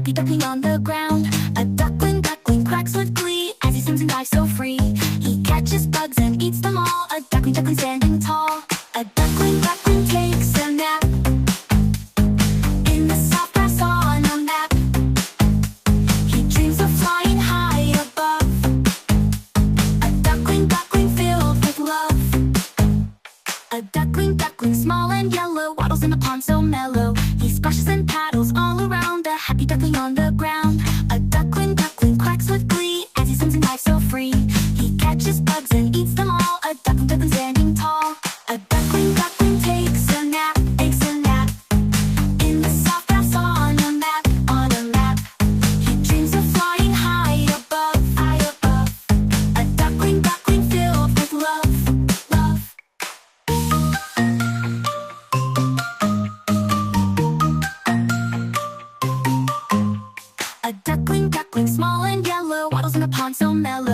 happy duckling on the ground. A duckling duckling quacks with glee as he swims and dives so free. He catches bugs and eats them all. A duckling duckling standing tall. A duckling duckling takes a nap in the soft grass on a map. He dreams of flying high above. A duckling duckling filled with love. A duckling duckling small and yellow waddles in the pond so mellow. He splashes and paddles all around. A happy duckling on the ground. A duckling duckling quacks with glee as he swims and dives so free. He catches bugs and eats them all. A duckling duckling standing tall. A duckling duckling takes a nap in the soft grass on a map. He dreams of flying high above. A duckling duckling filled with love. A duckling duckling small and yellow waddles in the pond so mellow.